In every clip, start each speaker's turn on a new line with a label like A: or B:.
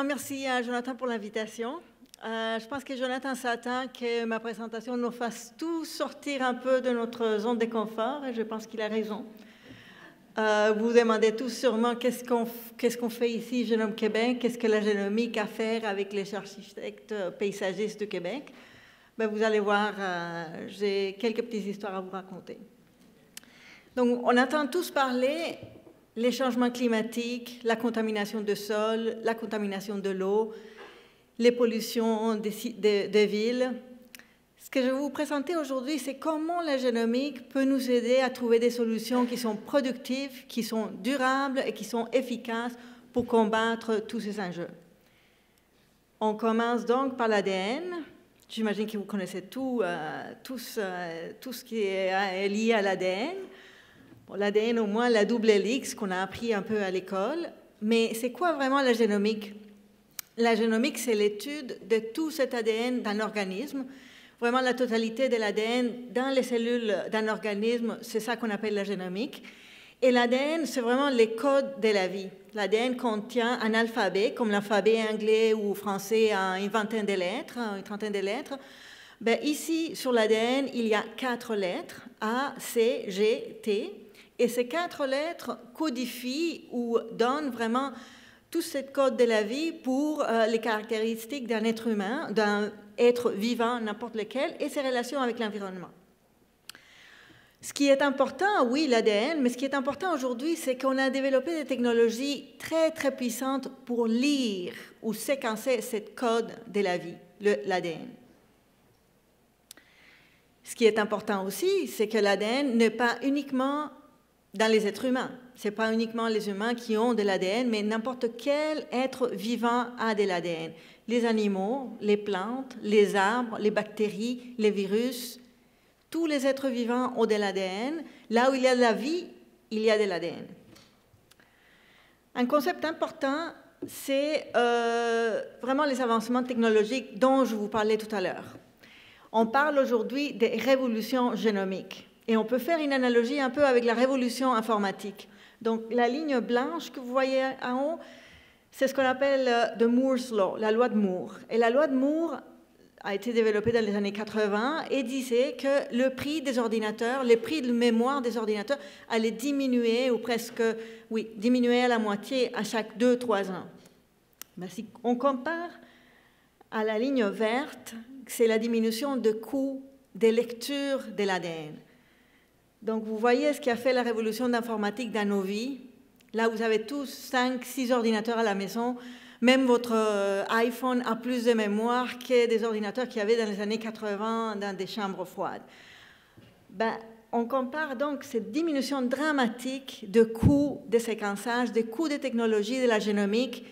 A: Merci à Jonathan pour l'invitation. Je pense que Jonathan s'attend que ma présentation nous fasse tous sortir un peu de notre zone de confort et je pense qu'il a raison. Vous vous demandez tous sûrement qu'est-ce qu'on fait ici, Génome Québec, qu'est-ce que la génomique a à faire avec les architectes paysagistes du Québec. Ben, vous allez voir, j'ai quelques petites histoires à vous raconter. Donc, on entend tous parler les changements climatiques, la contamination du sol, la contamination de l'eau, les pollutions des villes. Ce que je vais vous présenter aujourd'hui, c'est comment la génomique peut nous aider à trouver des solutions qui sont productives, qui sont durables et qui sont efficaces pour combattre tous ces enjeux. On commence donc par l'ADN. J'imagine que vous connaissez tout ce qui est lié à l'ADN. Bon, l'ADN, au moins, la double hélice qu'on a appris un peu à l'école. Mais c'est quoi vraiment la génomique? La génomique, c'est l'étude de tout cet ADN d'un organisme. Vraiment, la totalité de l'ADN dans les cellules d'un organisme, c'est ça qu'on appelle la génomique. Et l'ADN, c'est vraiment les codes de la vie. L'ADN contient un alphabet, comme l'alphabet anglais ou français a une vingtaine de lettres, une trentaine de lettres. Ben, ici, sur l'ADN, il y a 4 lettres, A, C, G, T. Et ces 4 lettres codifient ou donnent vraiment tout ce code de la vie pour les caractéristiques d'un être humain, d'un être vivant, n'importe lequel, et ses relations avec l'environnement. Ce qui est important, oui, l'ADN, mais ce qui est important aujourd'hui, c'est qu'on a développé des technologies très, très puissantes pour lire ou séquencer ce code de la vie, l'ADN. Ce qui est important aussi, c'est que l'ADN n'est pas uniquement dans les êtres humains. Ce n'est pas uniquement les humains qui ont de l'ADN, mais n'importe quel être vivant a de l'ADN. Les animaux, les plantes, les arbres, les bactéries, les virus, tous les êtres vivants ont de l'ADN. Là où il y a de la vie, il y a de l'ADN. Un concept important, c'est vraiment les avancements technologiques dont je vous parlais tout à l'heure. On parle aujourd'hui des révolutions génomiques. Et on peut faire une analogie un peu avec la révolution informatique. Donc, la ligne blanche que vous voyez en haut, c'est ce qu'on appelle the Moore's Law, la loi de Moore. Et la loi de Moore a été développée dans les années 80 et disait que le prix des ordinateurs, les prix de mémoire des ordinateurs allaient diminuer ou presque, oui, diminuer à la moitié à chaque 2-3 ans. Ben, si on compare à la ligne verte, c'est la diminution de coût des lectures de l'ADN. Donc, vous voyez ce qui a fait la révolution d'informatique dans nos vies. Là, vous avez tous 5-6 ordinateurs à la maison. Même votre iPhone a plus de mémoire que des ordinateurs qu'il y avait dans les années 80 dans des chambres froides. Ben, on compare donc cette diminution dramatique de coûts de séquençage, de coûts de technologie de la génomique.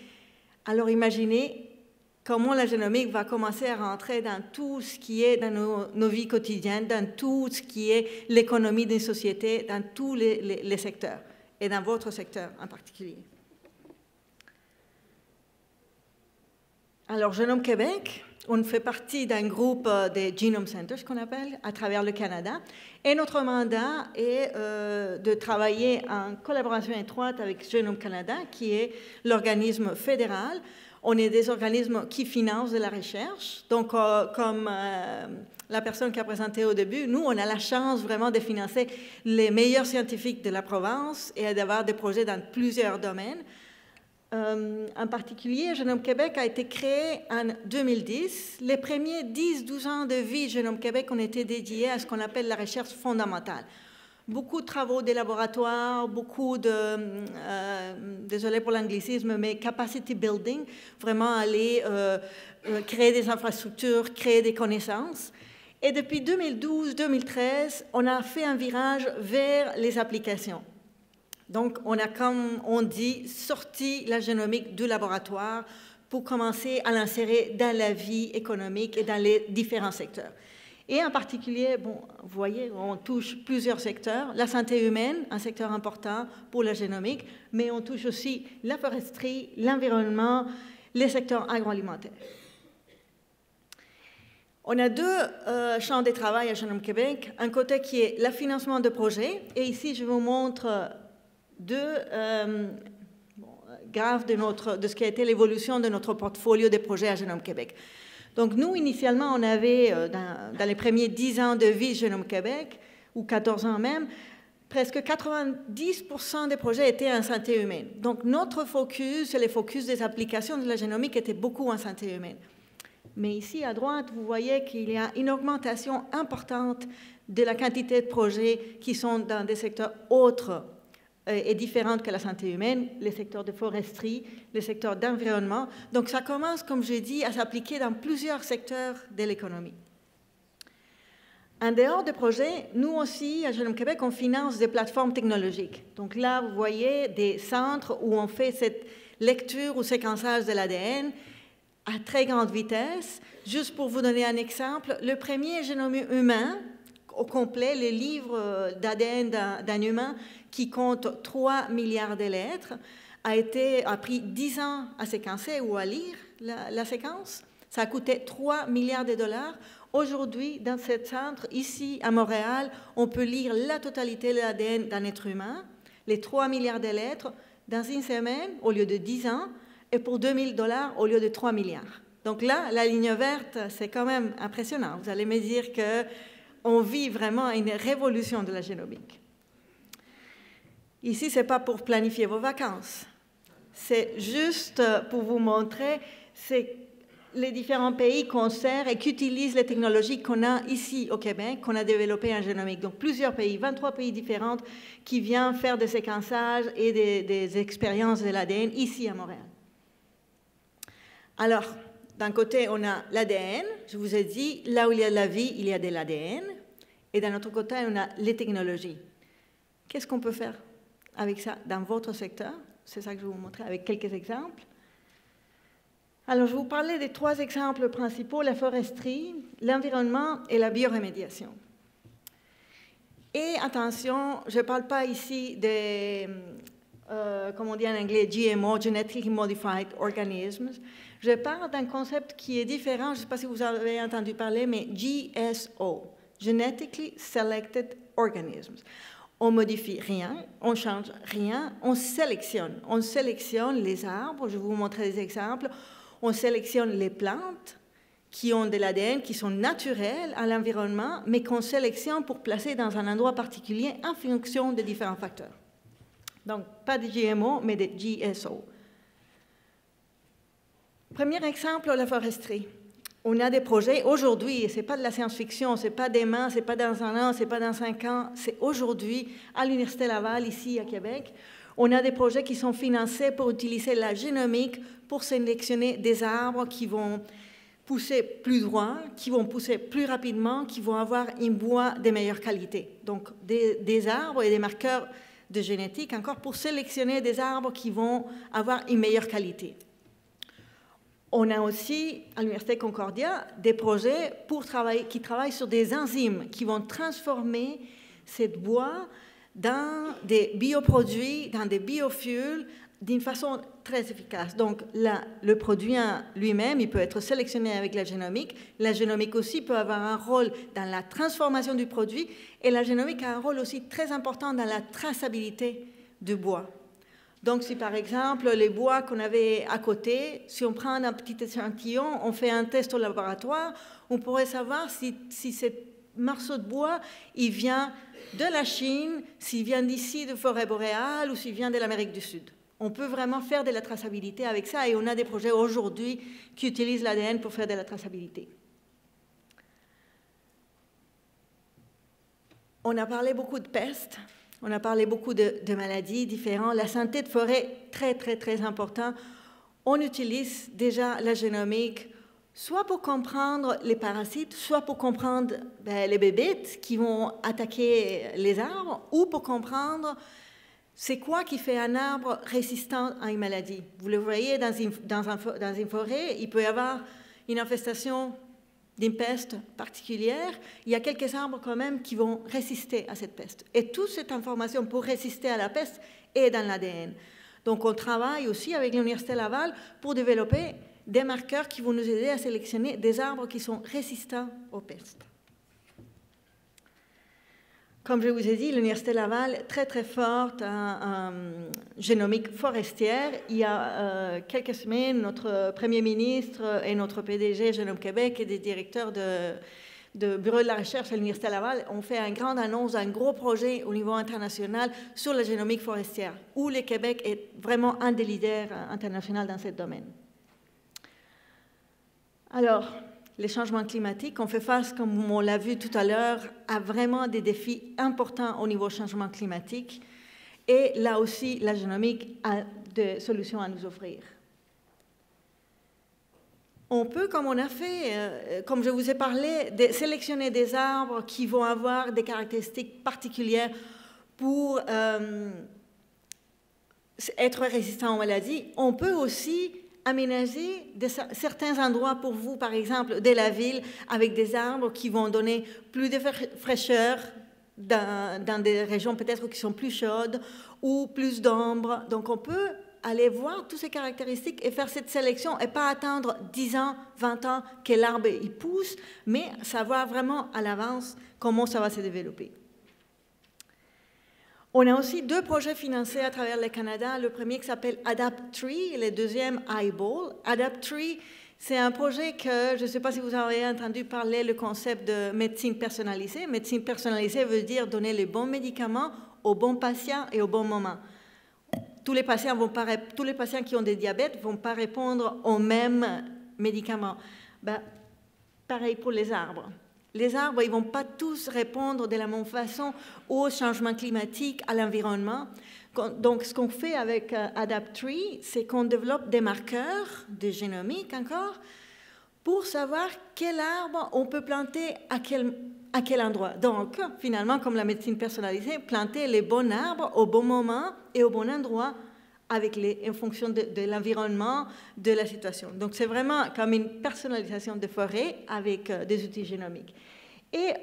A: Alors, imaginez comment la génomique va commencer à rentrer dans tout ce qui est dans nos vies quotidiennes, dans tout ce qui est l'économie des sociétés, dans tous les secteurs, et dans votre secteur en particulier. Alors, Génome Québec, on fait partie d'un groupe des Genome Centers, qu'on appelle, à travers le Canada, et notre mandat est de travailler en collaboration étroite avec Génome Canada, qui est l'organisme fédéral. On est des organismes qui financent de la recherche. Donc, comme la personne qui a présenté au début, nous, on a la chance vraiment de financer les meilleurs scientifiques de la province et d'avoir des projets dans plusieurs domaines. En particulier, Génome Québec a été créé en 2010. Les premiers 10-12 ans de vie de Génome Québec ont été dédiés à ce qu'on appelle la recherche fondamentale. Beaucoup de travaux des laboratoires, beaucoup de, désolé pour l'anglicisme, mais capacity building, vraiment aller créer des infrastructures, créer des connaissances. Et depuis 2012-2013, on a fait un virage vers les applications. Donc, on a, comme on dit, sorti la génomique du laboratoire pour commencer à l'insérer dans la vie économique et dans les différents secteurs. Et en particulier, bon, vous voyez, on touche plusieurs secteurs. La santé humaine, un secteur important pour la génomique, mais on touche aussi la foresterie, l'environnement, les secteurs agroalimentaires. On a 2 champs de travail à Génome Québec. Un côté qui est le financement de projets. Et ici, je vous montre 2 graphe de ce qui a été l'évolution de notre portfolio de projets à Génome Québec. Donc, nous, initialement, on avait, dans les premiers 10 ans de vie Génome Québec, ou 14 ans même, presque 90% des projets étaient en santé humaine. Donc, notre focus et le focus des applications de la génomique était beaucoup en santé humaine. Mais ici, à droite, vous voyez qu'il y a une augmentation importante de la quantité de projets qui sont dans des secteurs autres et différents que la santé humaine, les secteurs de foresterie, les secteurs d'environnement. Donc, ça commence, comme je dis, à s'appliquer dans plusieurs secteurs de l'économie. En dehors des projets, nous aussi, à Génome Québec, on finance des plateformes technologiques. Donc là, vous voyez des centres où on fait cette lecture ou séquençage de l'ADN à très grande vitesse. Juste pour vous donner un exemple, le premier génome humain au complet, le livre d'ADN d'un humain qui compte 3 milliards de lettres, a pris 10 ans à séquencer ou à lire la séquence. Ça a coûté 3 milliards de dollars. Aujourd'hui, dans ce centre, ici à Montréal, on peut lire la totalité de l'ADN d'un être humain, les 3 milliards de lettres, dans une semaine au lieu de 10 ans, et pour 2 000 $ au lieu de 3 milliards. Donc là, la ligne verte, c'est quand même impressionnant. Vous allez me dire qu'on vit vraiment une révolution de la génomique. Ici, ce n'est pas pour planifier vos vacances. C'est juste pour vous montrer les différents pays qu'on sert et qui utilisent les technologies qu'on a ici au Québec, qu'on a développées en génomique. Donc, plusieurs pays, 23 pays différents qui viennent faire des séquençages et des expériences de l'ADN ici à Montréal. Alors, d'un côté, on a l'ADN. Je vous ai dit, là où il y a de la vie, il y a de l'ADN. Et d'un autre côté, on a les technologies. Qu'est-ce qu'on peut faire avec ça dans votre secteur? C'est ça que je vais vous montrer avec quelques exemples. Alors, je vais vous parler des 3 exemples principaux, la foresterie, l'environnement et la bioremédiation. Et attention, je ne parle pas ici des, comme on dit en anglais, GMO, Genetically Modified Organisms. Je parle d'un concept qui est différent, je ne sais pas si vous avez entendu parler, mais GSO, Genetically Selected Organisms. On ne modifie rien, on ne change rien, on sélectionne. On sélectionne les arbres, je vais vous montrer des exemples. On sélectionne les plantes qui ont de l'ADN, qui sont naturelles à l'environnement, mais qu'on sélectionne pour placer dans un endroit particulier en fonction de différents facteurs. Donc, pas de GMO, mais de GSO. Premier exemple, la foresterie. On a des projets aujourd'hui, et ce n'est pas de la science-fiction, ce n'est pas demain, ce n'est pas dans 1 an, ce n'est pas dans 5 ans, c'est aujourd'hui, à l'Université Laval, ici à Québec. On a des projets qui sont financés pour utiliser la génomique pour sélectionner des arbres qui vont pousser plus droit, qui vont pousser plus rapidement, qui vont avoir un bois de meilleure qualité. Donc, des arbres et des marqueurs de génétique encore pour sélectionner des arbres qui vont avoir une meilleure qualité. On a aussi, à l'Université Concordia, des projets qui travaillent sur des enzymes qui vont transformer ce bois dans des bioproduits, dans des biofuels, d'une façon très efficace. Donc, le produit lui-même, il peut être sélectionné avec la génomique. La génomique aussi peut avoir un rôle dans la transformation du produit. Et la génomique a un rôle aussi très important dans la traçabilité du bois. Donc, si par exemple, les bois qu'on avait à côté, si on prend un petit échantillon, on fait un test au laboratoire, on pourrait savoir si ce morceau de bois, il vient de la Chine, s'il vient d'ici, de forêt boréale, ou s'il vient de l'Amérique du Sud. On peut vraiment faire de la traçabilité avec ça, et on a des projets aujourd'hui qui utilisent l'ADN pour faire de la traçabilité. On a parlé beaucoup de pestes, on a parlé beaucoup de maladies différentes. La santé de forêt, très, très, très important. On utilise déjà la génomique soit pour comprendre les parasites, soit pour comprendre les bébites qui vont attaquer les arbres, ou pour comprendre c'est quoi qui fait un arbre résistant à une maladie. Vous le voyez dans une forêt, il peut y avoir une infestation d'une peste particulière. Il y a quelques arbres quand même qui vont résister à cette peste. Et toute cette information pour résister à la peste est dans l'ADN. Donc on travaille aussi avec l'Université Laval pour développer des marqueurs qui vont nous aider à sélectionner des arbres qui sont résistants aux pestes. Comme je vous ai dit, l'Université Laval est très très forte en génomique forestière. Il y a quelques semaines, notre Premier ministre et notre PDG Génome Québec et des directeurs de bureau de la recherche à l'Université Laval ont fait une grande annonce d'un gros projet au niveau international sur la génomique forestière, où le Québec est vraiment un des leaders internationaux dans ce domaine. Alors, les changements climatiques, on fait face, comme on l'a vu tout à l'heure, à vraiment des défis importants au niveau changement climatique. Et là aussi, la génomique a des solutions à nous offrir. On peut, comme on a fait, comme je vous ai parlé, sélectionner des arbres qui vont avoir des caractéristiques particulières pour être résistants aux maladies. On peut aussi aménager certains endroits pour vous, par exemple, de la ville, avec des arbres qui vont donner plus de fraîcheur dans des régions peut-être qui sont plus chaudes ou plus d'ombre. Donc, on peut aller voir toutes ces caractéristiques et faire cette sélection et pas attendre 10 ans, 20 ans que l'arbre il pousse, mais savoir vraiment à l'avance comment ça va se développer. On a aussi 2 projets financés à travers le Canada. Le premier qui s'appelle AdaptTree et le deuxième iBall. AdaptTree, c'est un projet que, je ne sais pas si vous avez entendu parler, le concept de médecine personnalisée. Médecine personnalisée veut dire donner les bons médicaments aux bons patients et au bon moment. Tous les patients qui ont des diabètes ne vont pas répondre aux mêmes médicaments. Pareil pour les arbres. Les arbres, ils ne vont pas tous répondre de la même façon au changement climatique, à l'environnement. Donc, ce qu'on fait avec AdaptTree, c'est qu'on développe des marqueurs de génomique encore pour savoir quel arbre on peut planter à quel endroit. Donc, finalement, comme la médecine personnalisée, planter les bons arbres au bon moment et au bon endroit en fonction de l'environnement, de la situation. Donc, c'est vraiment comme une personnalisation de forêt avec des outils génomiques. Et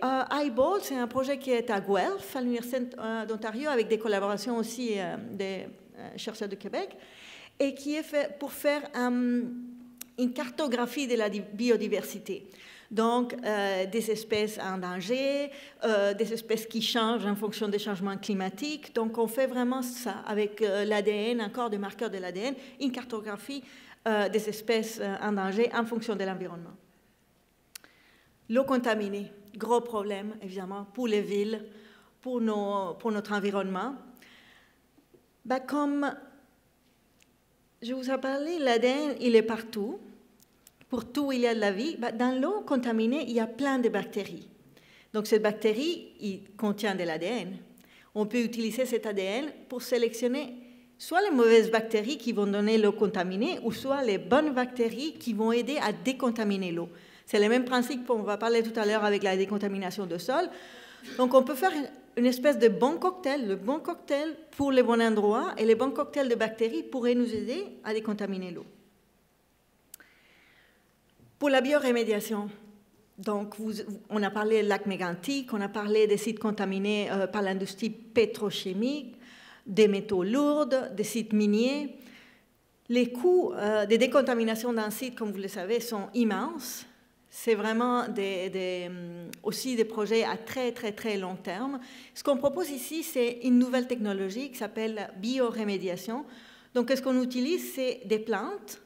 A: iBall, c'est un projet qui est à Guelph, à l'Université d'Ontario, avec des collaborations aussi des chercheurs de Québec, et qui est fait pour faire une cartographie de la biodiversité. Donc, des espèces en danger, des espèces qui changent en fonction des changements climatiques. Donc, on fait vraiment ça avec l'ADN, encore des marqueurs de l'ADN, une cartographie des espèces en danger en fonction de l'environnement. L'eau contaminée, gros problème, évidemment, pour les villes, pour notre environnement. Comme je vous ai parlé, l'ADN, il est partout. Pour tout, il y a de la vie. Dans l'eau contaminée, il y a plein de bactéries. Donc, cette bactérie, il contient de l'ADN. On peut utiliser cet ADN pour sélectionner soit les mauvaises bactéries qui vont donner l'eau contaminée, ou soit les bonnes bactéries qui vont aider à décontaminer l'eau. C'est le même principe qu'on va parler tout à l'heure avec la décontamination de sol. Donc, on peut faire une espèce de bon cocktail, le bon cocktail pour les bons endroits, et les bons cocktails de bactéries pourraient nous aider à décontaminer l'eau. Pour la biorémédiation, donc on a parlé de lacs mégantiques, on a parlé des sites contaminés par l'industrie pétrochimique, des métaux lourds, des sites miniers. Les coûts de décontamination d'un site, comme vous le savez, sont immenses. C'est vraiment aussi des projets à très, très, très long terme. Ce qu'on propose ici, c'est une nouvelle technologie qui s'appelle biorémédiation. Donc, ce qu'on utilise, c'est des plantes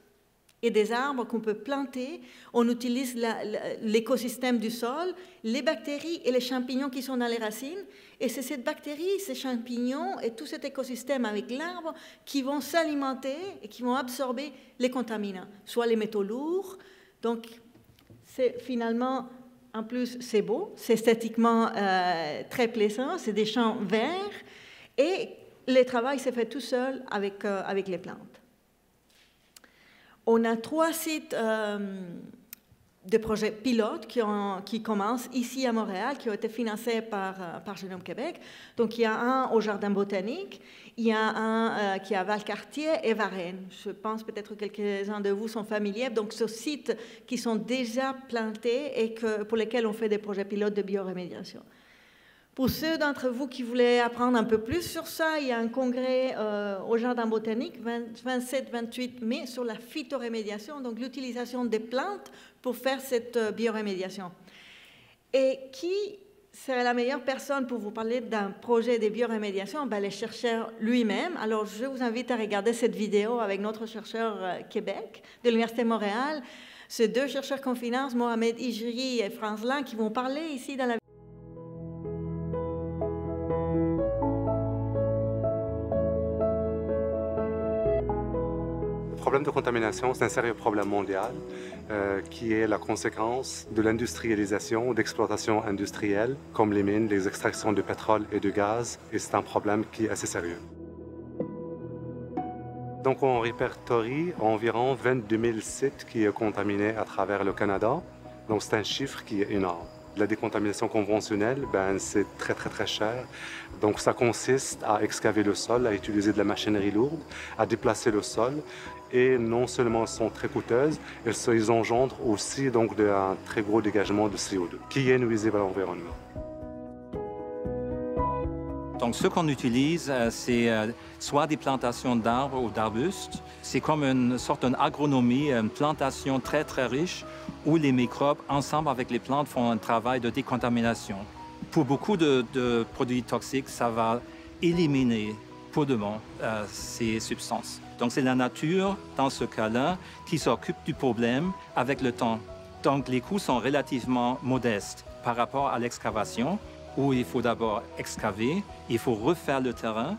A: et des arbres qu'on peut planter. On utilise l'écosystème du sol, les bactéries et les champignons qui sont dans les racines. Et c'est cette bactérie, ces champignons et tout cet écosystème avec l'arbre qui vont s'alimenter et qui vont absorber les contaminants, soit les métaux lourds. Donc, finalement, en plus, c'est beau, c'est esthétiquement très plaisant, c'est des champs verts. Et le travail s'est fait tout seul avec les plantes. On a 3 sites de projets pilotes qui commencent ici à Montréal, qui ont été financés par Génome Québec. Donc, il y a un au Jardin botanique, il y a un qui est à Valcartier et Varennes. Je pense peut-être que quelques-uns de vous sont familiers. Donc, ce sont sites qui sont déjà plantés et pour lesquels on fait des projets pilotes de biorémédiation. Pour ceux d'entre vous qui voulaient apprendre un peu plus sur ça, il y a un congrès au Jardin botanique, 27-28 mai, sur la phytorémédiation, donc l'utilisation des plantes pour faire cette biorémédiation. Et qui serait la meilleure personne pour vous parler d'un projet de bioremédiation? Ben, le chercheur lui-même. Alors, je vous invite à regarder cette vidéo avec notre chercheur Québec, de l'Université de Montréal. Ces deux chercheurs qu'on finance, Mohamed Ijri et Franz Lang, qui vont parler ici dans la
B: Le problème de contamination, c'est un sérieux problème mondial qui est la conséquence de l'industrialisation, d'exploitation industrielle, comme les mines, les extractions de pétrole et de gaz, et c'est un problème qui est assez sérieux. Donc on répertorie environ 22 000 sites qui sont contaminés à travers le Canada, donc c'est un chiffre qui est énorme. La décontamination conventionnelle, c'est très cher. Donc ça consiste à excaver le sol, à utiliser de la machinerie lourde, à déplacer le sol. Et non seulement elles sont très coûteuses, elles engendrent aussi donc un très gros dégagement de CO2, qui est nuisible à l'environnement.
C: Donc, ce qu'on utilise, c'est soit des plantations d'arbres ou d'arbustes. C'est comme une sorte d'agronomie, une plantation très riche où les microbes, ensemble avec les plantes, font un travail de décontamination. Pour beaucoup de produits toxiques, ça va éliminer poudrement ces substances. Donc, c'est la nature, dans ce cas-là, qui s'occupe du problème avec le temps. Donc, les coûts sont relativement modestes par rapport à l'excavation, où il faut d'abord excaver, il faut refaire le terrain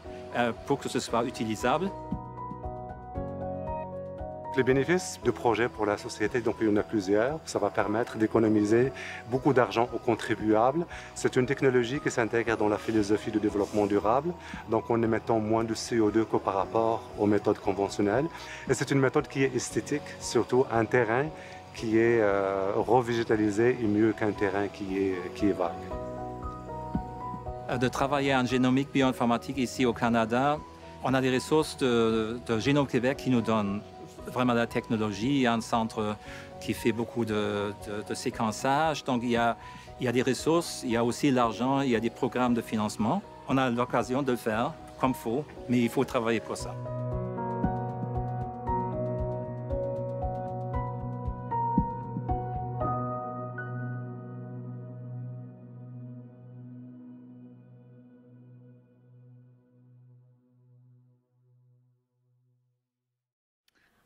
C: pour que ce soit utilisable.
B: Les bénéfices du projet pour la société, donc il y en a plusieurs. Ça va permettre d'économiser beaucoup d'argent aux contribuables. C'est une technologie qui s'intègre dans la philosophie de développement durable, donc en émettant moins de CO2 que par rapport aux méthodes conventionnelles. Et c'est une méthode qui est esthétique, surtout un terrain qui est revégétalisé est mieux qu'un terrain qui est vague.
C: De travailler en génomique bioinformatique ici au Canada, on a des ressources de Génome Québec qui nous donnent vraiment la technologie, un centre qui fait beaucoup de séquençage. Donc, il y a des ressources, il y a aussi l'argent, il y a des programmes de financement. On a l'occasion de le faire comme il faut, mais il faut travailler pour ça.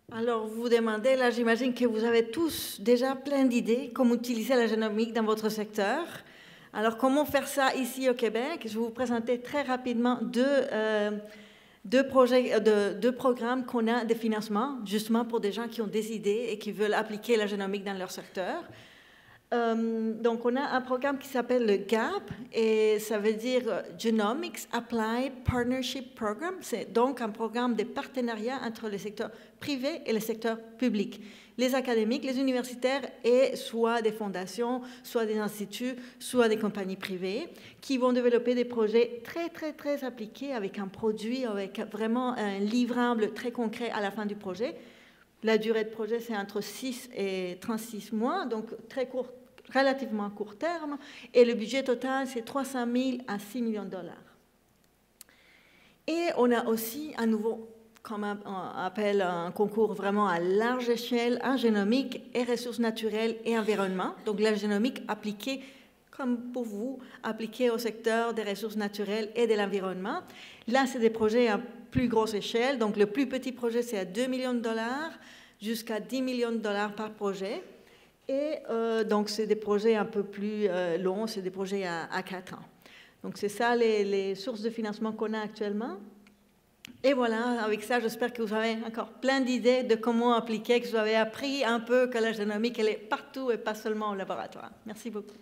A: Alors, vous vous demandez, là, j'imagine que vous avez tous déjà plein d'idées comment utiliser la génomique dans votre secteur. Alors, comment faire ça ici au Québec? Je vais vous présenter très rapidement deux programmes qu'on a de financement, justement pour des gens qui ont des idées et qui veulent appliquer la génomique dans leur secteur. Donc, on a un programme qui s'appelle le GAP, et ça veut dire Genomics Applied Partnership Program. C'est donc un programme de partenariat entre le secteur privé et le secteur public. Les académiques, les universitaires et soit des fondations, soit des instituts, soit des compagnies privées qui vont développer des projets très appliqués avec un produit, avec vraiment un livrable très concret à la fin du projet. La durée de projet, c'est entre 6 et 36 mois, donc très court, relativement court terme. Et le budget total, c'est 300 000 à 6 millions de dollars. Et on a aussi à nouveau, comme on appelle un concours vraiment à large échelle, en génomique et ressources naturelles et environnement. Donc la génomique appliquée, comme pour vous, appliquée au secteur des ressources naturelles et de l'environnement. Là, c'est des projets à plus grosse échelle. Donc le plus petit projet, c'est à 2 millions de dollars jusqu'à 10 millions de dollars par projet. Et donc, c'est des projets un peu plus longs, c'est des projets à 4 ans. Donc, c'est ça les sources de financement qu'on a actuellement. Et voilà, avec ça, j'espère que vous avez encore plein d'idées de comment appliquer, que vous avez appris un peu que la génomique, elle est partout et pas seulement au laboratoire. Merci beaucoup.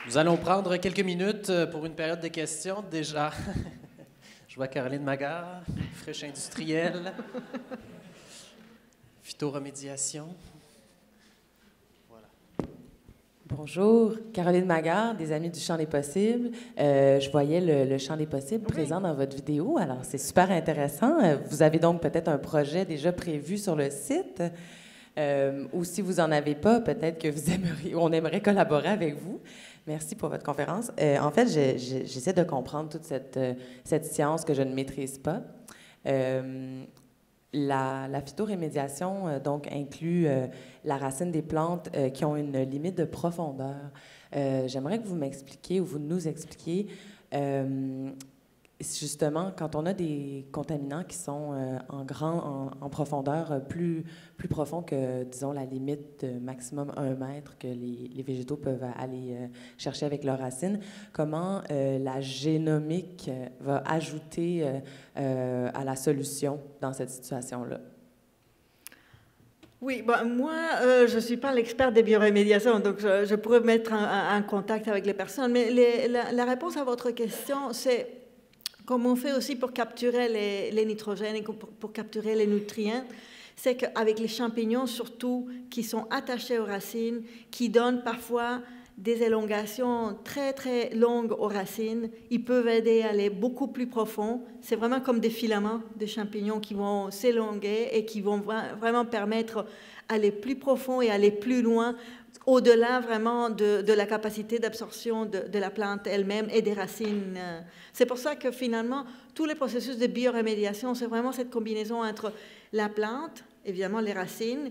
D: Nous allons prendre quelques minutes pour une période de questions. Déjà, je vois Caroline Magard, fraîche industrielle, phytoremédiation. Voilà.
E: Bonjour, Caroline Magard, des Amis du Champ des possibles. Je voyais le Champ des possibles présent dans votre vidéo, alors c'est super intéressant. Vous avez donc peut-être un projet déjà prévu sur le site, ou si vous n'en avez pas, peut-être que on aimerait collaborer avec vous. Merci pour votre conférence. En fait, j'essaie de comprendre toute cette science que je ne maîtrise pas. la phytorémédiation donc inclut la racine des plantes qui ont une limite de profondeur. J'aimerais que vous m'expliquiez ou vous nous expliquiez justement, quand on a des contaminants qui sont en profondeur plus profond que, disons, la limite de maximum 1 mètre que les végétaux peuvent aller chercher avec leurs racines, comment la génomique va ajouter à la solution dans cette situation-là?
A: Oui, bon, moi, je ne suis pas l'expert des biorémédiations, donc je pourrais mettre en contact avec les personnes, mais la réponse à votre question, c'est comme on fait aussi pour capturer les nitrogènes et pour capturer les nutriments, c'est qu'avec les champignons, surtout, qui sont attachés aux racines, qui donnent parfois des élongations très, très longues aux racines, ils peuvent aider à aller beaucoup plus profond. C'est vraiment comme des filaments de champignons qui vont s'élonguer et qui vont vraiment permettre d'aller plus profond et aller plus loin, au-delà vraiment de la capacité d'absorption de la plante elle-même et des racines. C'est pour ça que finalement, tous les processus de biorémédiation, c'est vraiment cette combinaison entre la plante, évidemment les racines,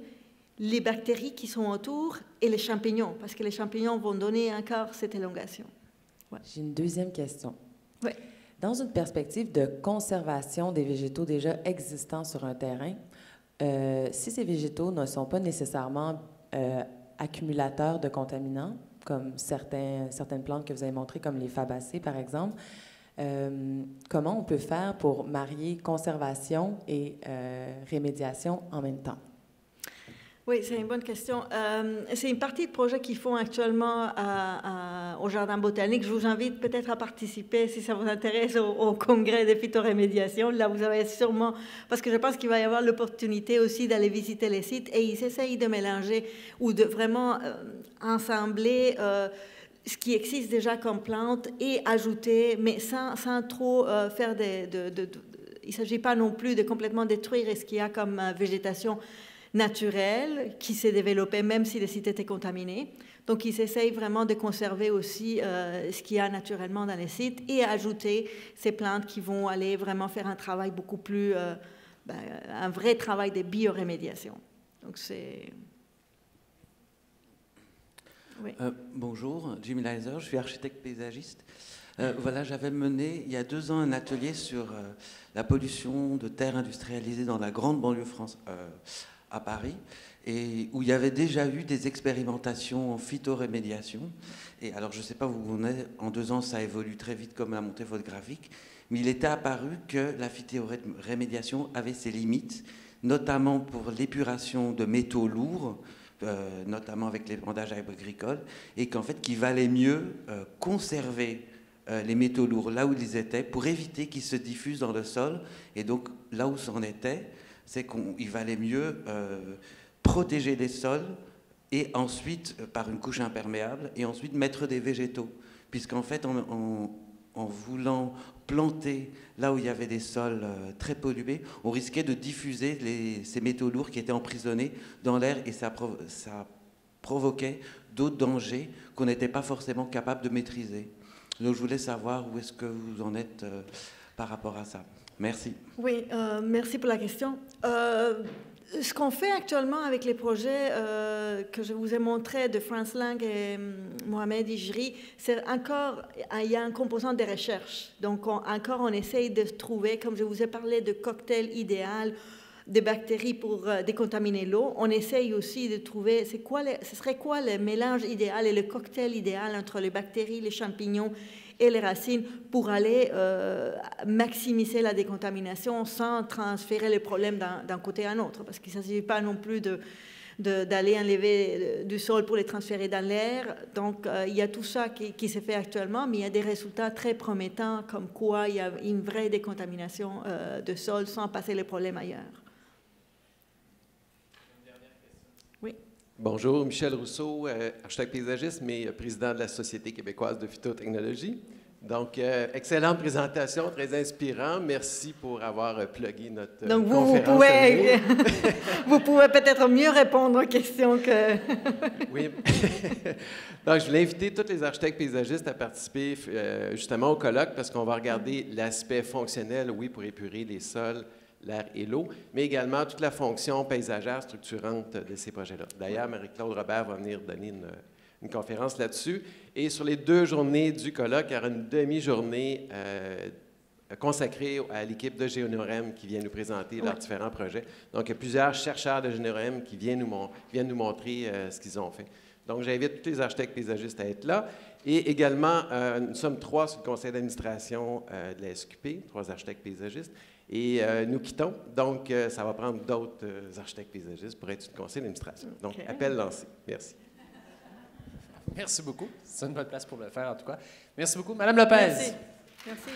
A: les bactéries qui sont autour et les champignons, parce que les champignons vont donner encore cette élongation. Ouais.
E: J'ai une deuxième question.
A: Oui.
E: Dans une perspective de conservation des végétaux déjà existants sur un terrain, si ces végétaux ne sont pas nécessairement accumulateurs de contaminants, comme certaines plantes que vous avez montrées, comme les fabacées, par exemple, comment on peut faire pour marier conservation et rémédiation en même temps?
A: Oui, c'est une bonne question. C'est une partie de projet qu'ils font actuellement au Jardin botanique. Je vous invite peut-être à participer, si ça vous intéresse, au congrès de phytorémédiation. Là, vous avez sûrement... Parce que je pense qu'il va y avoir l'opportunité aussi d'aller visiter les sites et ils essayent de mélanger ou de vraiment ensembler ce qui existe déjà comme plante et ajouter, mais sans trop faire il ne s'agit pas non plus de complètement détruire ce qu'il y a comme végétation naturelle qui s'est développée même si le site était contaminé. Donc, ils essayent vraiment de conserver aussi ce qu'il y a naturellement dans les sites et ajouter ces plantes qui vont aller vraiment faire un travail beaucoup plus, un vrai travail de biorémédiation. Donc, c'est... Oui.
F: Bonjour, Jimmy Leiser, je suis architecte paysagiste. Voilà, j'avais mené il y a 2 ans un atelier sur la pollution de terres industrialisées dans la grande banlieue à Paris, et où il y avait déjà eu des expérimentations en phytorémédiation. Et alors, je ne sais pas où on est, en 2 ans, ça évolue très vite comme la montée photographique, mais il était apparu que la phytorémédiation avait ses limites, notamment pour l'épuration de métaux lourds, notamment avec les bandages agricoles, et qu'en fait, qu'il valait mieux conserver les métaux lourds là où ils étaient pour éviter qu'ils se diffusent dans le sol. Et donc, là où c'en était, c'est qu'il valait mieux protéger les sols et ensuite, par une couche imperméable, et ensuite mettre des végétaux. Puisqu'en fait, en voulant planter là où il y avait des sols très pollués, on risquait de diffuser ces métaux lourds qui étaient emprisonnés dans l'air, et ça provoquait d'autres dangers qu'on n'était pas forcément capable de maîtriser. Donc je voulais savoir où est-ce que vous en êtes par rapport à ça. Merci.
A: Oui, merci pour la question. Ce qu'on fait actuellement avec les projets que je vous ai montrés de Franz Lang et Mohamed Ijri, c'est encore, il y a un composant de recherche. Donc, on essaye de trouver, comme je vous ai parlé, de cocktail idéal de bactéries pour décontaminer l'eau. On essaye aussi de trouver, ce serait quoi le mélange idéal et le cocktail idéal entre les bactéries, les champignons et les racines pour aller maximiser la décontamination sans transférer les problèmes d'un côté à un autre. Parce qu'il ne s'agit pas non plus d'aller enlever du sol pour les transférer dans l'air. Donc, il y a tout ça qui se fait actuellement, mais il y a des résultats très promettants comme quoi il y a une vraie décontamination de sol sans passer les problèmes ailleurs. Oui.
G: Bonjour, Michel Rousseau, architecte paysagiste, mais président de la Société québécoise de phytotechnologie. Donc, excellente présentation, très inspirant. Merci pour avoir plugué notre
A: Donc,
G: conférence.
A: vous pouvez peut-être mieux répondre aux questions que...
G: Oui. Donc, je voulais inviter tous les architectes paysagistes à participer justement au colloque parce qu'on va regarder l'aspect fonctionnel, oui, pour épurer les sols, l'air et l'eau, mais également toute la fonction paysagère structurante de ces projets-là. D'ailleurs, Marie-Claude Robert va venir donner une conférence là-dessus. Et sur les 2 journées du colloque, il y aura une demi-journée consacrée à l'équipe de Géonorem qui vient nous présenter leurs différents projets. Donc, il y a plusieurs chercheurs de Géonorem qui viennent nous montrer ce qu'ils ont fait. Donc, j'invite tous les architectes paysagistes à être là. Et également, nous sommes 3 sur le conseil d'administration de la SQP, 3 architectes paysagistes. Et nous quittons. Donc, ça va prendre d'autres architectes paysagistes pour être sur le conseil d'administration. Donc, appel lancé. Merci.
D: Merci beaucoup. C'est une bonne place pour le faire, en tout cas. Merci beaucoup. Madame Lopez.
A: Merci. Merci.